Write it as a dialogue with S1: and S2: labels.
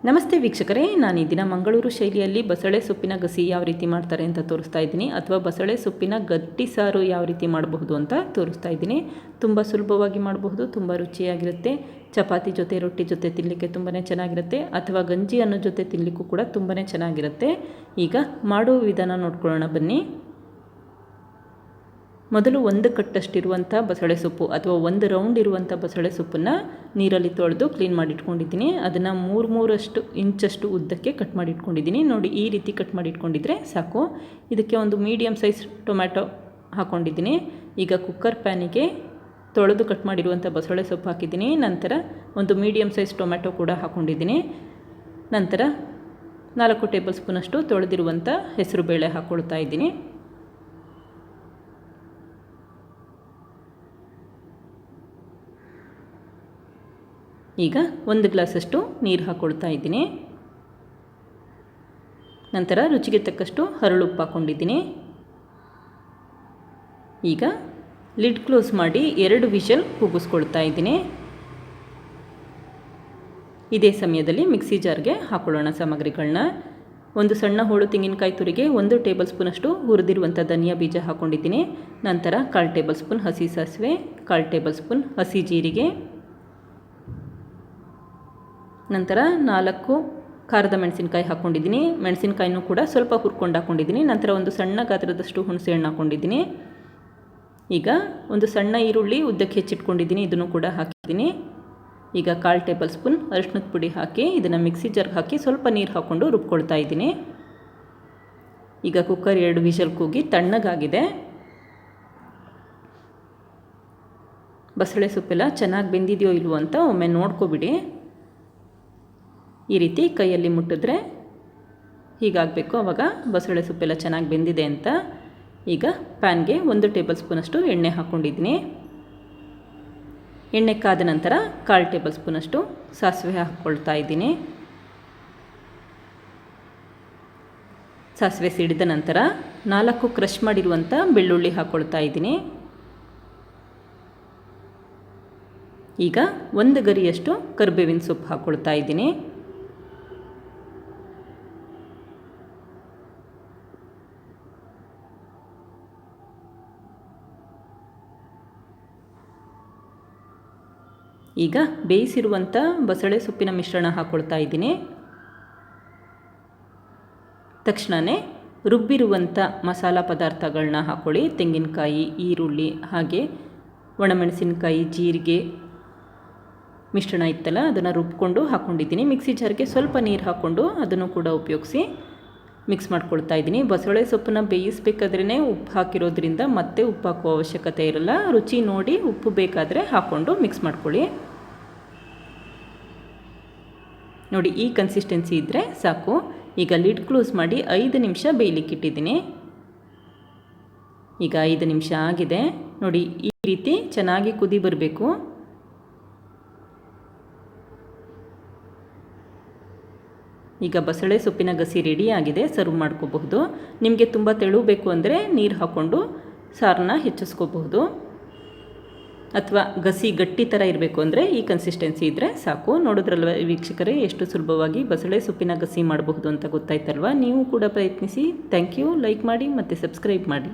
S1: ನಮಸ್ತೆ ವೀಕ್ಷಕರೇ, ನಾನು ಈ ದಿನ ಮಂಗಳೂರು ಶೈಲಿಯಲ್ಲಿ ಬಸಳೆ ಸೊಪ್ಪಿನ ಗಸಿ ಯಾವ ರೀತಿ ಮಾಡ್ತಾರೆ ಅಂತ ತೋರಿಸ್ತಾ ಇದ್ದೀನಿ, ಅಥವಾ ಬಸಳೆ ಸೊಪ್ಪಿನ ಗಟ್ಟಿ ಸಾರು ಯಾವ ರೀತಿ ಮಾಡಬಹುದು ಅಂತ ತೋರಿಸ್ತಾ ಇದ್ದೀನಿ. ತುಂಬ ಸುಲಭವಾಗಿ ಮಾಡಬಹುದು, ತುಂಬ ರುಚಿಯಾಗಿರುತ್ತೆ. ಚಪಾತಿ ಜೊತೆ, ರೊಟ್ಟಿ ಜೊತೆ ತಿನ್ನಲಿಕ್ಕೆ ತುಂಬಾ ಚೆನ್ನಾಗಿರುತ್ತೆ, ಅಥವಾ ಗಂಜಿ ಅನ್ನೋ ಜೊತೆ ತಿನ್ನಲಿಕ್ಕೂ ಕೂಡ ತುಂಬಾ ಚೆನ್ನಾಗಿರುತ್ತೆ. ಈಗ ಮಾಡುವ ವಿಧಾನ ನೋಡ್ಕೊಳ್ಳೋಣ ಬನ್ನಿ. ಮೊದಲು 1 ಕಟ್ಟಷ್ಟಿರುವಂಥ ಬಸಳೆ ಸೊಪ್ಪು ಅಥವಾ 1 ರೌಂಡ್ ಇರುವಂಥ ಬಸಳೆ ಸೊಪ್ಪನ್ನು ನೀರಲ್ಲಿ ತೊಳೆದು ಕ್ಲೀನ್ ಮಾಡಿಟ್ಕೊಂಡಿದ್ದೀನಿ. ಅದನ್ನು 3 ಇಂಚಷ್ಟು ಉದ್ದಕ್ಕೆ ಕಟ್ ಮಾಡಿಟ್ಕೊಂಡಿದ್ದೀನಿ. ನೋಡಿ, ಈ ರೀತಿ ಕಟ್ ಮಾಡಿಟ್ಕೊಂಡಿದ್ರೆ ಸಾಕು. ಇದಕ್ಕೆ ಒಂದು ಮೀಡಿಯಮ್ ಸೈಜ್ ಟೊಮ್ಯಾಟೊ ಹಾಕ್ಕೊಂಡಿದ್ದೀನಿ. ಈಗ ಕುಕ್ಕರ್ ಪ್ಯಾನಿಗೆ ತೊಳೆದು ಕಟ್ ಮಾಡಿರುವಂಥ ಬಸಳೆ ಸೊಪ್ಪು ಹಾಕಿದ್ದೀನಿ. ನಂತರ ಒಂದು ಮೀಡಿಯಮ್ ಸೈಜ್ ಟೊಮ್ಯಾಟೊ ಕೂಡ ಹಾಕ್ಕೊಂಡಿದ್ದೀನಿ. ನಂತರ 4 ಟೇಬಲ್ ಸ್ಪೂನಷ್ಟು ತೊಳೆದಿರುವಂಥ ಹೆಸರುಬೇಳೆ ಹಾಕ್ಕೊಳ್ತಾ ಇದ್ದೀನಿ. ಈಗ 1 ಗ್ಲಾಸಷ್ಟು ನೀರು ಹಾಕ್ಕೊಳ್ತಾ ಇದ್ದೀನಿ. ನಂತರ ರುಚಿಗೆ ತಕ್ಕಷ್ಟು ಹರಳುಪ್ಪು ಹಾಕ್ಕೊಂಡಿದ್ದೀನಿ. ಈಗ ಲಿಡ್ ಕ್ಲೋಸ್ ಮಾಡಿ 2 ವಿಷಲ್ ಕೂಗಿಸ್ಕೊಳ್ತಾ ಇದ್ದೀನಿ. ಇದೇ ಸಮಯದಲ್ಲಿ ಮಿಕ್ಸಿ ಜಾರ್ಗೆ ಹಾಕ್ಕೊಳ್ಳೋಣ ಸಾಮಗ್ರಿಗಳನ್ನ. 1 ಸಣ್ಣ ಹೋಳು ತೆಂಗಿನಕಾಯಿ ತುರಿಗೆ 1 ಟೇಬಲ್ ಸ್ಪೂನಷ್ಟು ಹುರಿದಿರುವಂಥ ಧನಿಯಾ ಬೀಜ ಹಾಕ್ಕೊಂಡಿದ್ದೀನಿ. ನಂತರ 1/4 ಟೇಬಲ್ ಸ್ಪೂನ್ ಹಸಿ ಸಾಸಿವೆ, 1/4 ಟೇಬಲ್ ಸ್ಪೂನ್ ಹಸಿ ಜೀರಿಗೆ, ನಂತರ 4 ಖಾರದ ಮೆಣಸಿನಕಾಯಿ ಹಾಕ್ಕೊಂಡಿದ್ದೀನಿ. ಮೆಣಸಿನಕಾಯಿನೂ ಕೂಡ ಸ್ವಲ್ಪ ಹುರ್ಕೊಂಡು ಹಾಕ್ಕೊಂಡಿದ್ದೀನಿ. ನಂತರ ಒಂದು ಸಣ್ಣ ಗಾತ್ರದಷ್ಟು ಹುಣಸೆ ಹಣ್ಣು ಹಾಕ್ಕೊಂಡಿದ್ದೀನಿ. ಈಗ ಒಂದು ಸಣ್ಣ ಈರುಳ್ಳಿ ಉದ್ದಕ್ಕೆ ಹೆಚ್ಚಿಟ್ಕೊಂಡಿದ್ದೀನಿ, ಇದನ್ನು ಕೂಡ ಹಾಕಿದ್ದೀನಿ. ಈಗ 1/4 ಟೇಬಲ್ ಸ್ಪೂನ್ ಅರಿಶಿಣದ ಪುಡಿ ಹಾಕಿ ಇದನ್ನು ಮಿಕ್ಸಿ ಜಾರ್ಗೆ ಹಾಕಿ ಸ್ವಲ್ಪ ನೀರು ಹಾಕ್ಕೊಂಡು ರುಬ್ಕೊಳ್ತಾ ಇದ್ದೀನಿ. ಈಗ ಕುಕ್ಕರ್ 2 ವಿಷಲ್ ಕೂಗಿ ತಣ್ಣಗಾಗಿದೆ. ಬಸಳೆ ಸೊಪ್ಪೆಲ್ಲ ಚೆನ್ನಾಗಿ ಬೆಂದಿದೆಯೋ ಇಲ್ವೋ ಅಂತ ಒಮ್ಮೆ ನೋಡ್ಕೊಬಿಡಿ. ಈ ರೀತಿ ಕೈಯಲ್ಲಿ ಮುಟ್ಟಿದ್ರೆ ಹೀಗಾಗಬೇಕು, ಆವಾಗ ಬಸಳೆ ಸೊಪ್ಪೆಲ್ಲ ಚೆನ್ನಾಗಿ ಬೆಂದಿದೆ ಅಂತ. ಈಗ ಪ್ಯಾನ್ಗೆ 1 ಟೇಬಲ್ ಸ್ಪೂನಷ್ಟು ಎಣ್ಣೆ ಹಾಕ್ಕೊಂಡಿದ್ದೀನಿ. ಎಣ್ಣೆ ಕಾದ ನಂತರ 1/4 ಟೇಬಲ್ ಸ್ಪೂನಷ್ಟು ಸಾಸಿವೆ ಹಾಕ್ಕೊಳ್ತಾ ಇದ್ದೀನಿ. ಸಾಸಿವೆ ಸಿಡಿದ ನಂತರ 4 ಕ್ರಷ್ ಮಾಡಿರುವಂಥ ಬೆಳ್ಳುಳ್ಳಿ ಹಾಕ್ಕೊಳ್ತಾ ಇದ್ದೀನಿ. ಈಗ 1 ಗರಿಯಷ್ಟು ಕರಿಬೇವಿನ ಸೊಪ್ಪು ಹಾಕ್ಕೊಳ್ತಾ ಇದ್ದೀನಿ. ಈಗ ಬೇಯಿಸಿರುವಂಥ ಬಸಳೆ ಸೊಪ್ಪಿನ ಮಿಶ್ರಣ ಹಾಕ್ಕೊಳ್ತಾ ಇದ್ದೀನಿ. ತಕ್ಷಣವೇ ರುಬ್ಬಿರುವಂಥ ಮಸಾಲ ಪದಾರ್ಥಗಳನ್ನ ಹಾಕ್ಕೊಳ್ಳಿ. ತೆಂಗಿನಕಾಯಿ, ಈರುಳ್ಳಿ, ಹಾಗೆ ಒಣಮೆಣಸಿನಕಾಯಿ, ಜೀರಿಗೆ ಮಿಶ್ರಣ ಇತ್ತಲ್ಲ ಅದನ್ನು ರುಬ್ಕೊಂಡು ಹಾಕ್ಕೊಂಡಿದ್ದೀನಿ. ಮಿಕ್ಸಿ ಜಾರ್ಗೆ ಸ್ವಲ್ಪ ನೀರು ಹಾಕ್ಕೊಂಡು ಅದನ್ನು ಕೂಡ ಉಪಯೋಗಿಸಿ ಮಿಕ್ಸ್ ಮಾಡ್ಕೊಳ್ತಾ ಇದ್ದೀನಿ. ಬಸಳೆ ಸೊಪ್ಪನ್ನು ಬೇಯಿಸಬೇಕಾದ್ರೇ ಉಪ್ಪು ಹಾಕಿರೋದ್ರಿಂದ ಮತ್ತೆ ಉಪ್ಪು ಹಾಕುವ ಅವಶ್ಯಕತೆ ಇರಲ್ಲ. ರುಚಿ ನೋಡಿ ಉಪ್ಪು ಬೇಕಾದರೆ ಹಾಕ್ಕೊಂಡು ಮಿಕ್ಸ್ ಮಾಡ್ಕೊಳ್ಳಿ. ನೋಡಿ, ಈ ಕನ್ಸಿಸ್ಟೆನ್ಸಿ ಇದ್ದರೆ ಸಾಕು. ಈಗ ಲಿಡ್ ಕ್ಲೋಸ್ ಮಾಡಿ 5 ನಿಮಿಷ ಬೇಯಲಿಕ್ಕಿಟ್ಟಿದ್ದೀನಿ. ಈಗ 5 ನಿಮಿಷ ಆಗಿದೆ. ನೋಡಿ, ಈ ರೀತಿ ಚೆನ್ನಾಗಿ ಕುದಿ ಬರಬೇಕು. ಈಗ ಬಸಳೆ ಸೊಪ್ಪಿನ ಗಸಿ ರೆಡಿ ಆಗಿದೆ, ಸರ್ವ್ ಮಾಡ್ಕೋಬಹುದು. ನಿಮಗೆ ತುಂಬ ತೆಳು ಬೇಕು ಅಂದರೆ ನೀರು ಹಾಕ್ಕೊಂಡು ಸಾರನ್ನ ಹೆಚ್ಚಿಸ್ಕೋಬಹುದು, ಅಥವಾ ಗಸಿ ಗಟ್ಟಿ ಥರ ಇರಬೇಕು ಅಂದರೆ ಈ ಕನ್ಸಿಸ್ಟೆನ್ಸಿ ಇದ್ದರೆ ಸಾಕು. ನೋಡಿದ್ರಲ್ವ ವೀಕ್ಷಕರೇ, ಎಷ್ಟು ಸುಲಭವಾಗಿ ಬಸಳೆ ಸೊಪ್ಪಿನ ಗಸಿ ಮಾಡಬಹುದು ಅಂತ ಗೊತ್ತಾಯ್ತಲ್ವ? ನೀವು ಕೂಡ ಪ್ರಯತ್ನಿಸಿ. Thank you. ಲೈಕ್ ಮಾಡಿ ಮತ್ತು ಸಬ್ಸ್ಕ್ರೈಬ್ ಮಾಡಿ.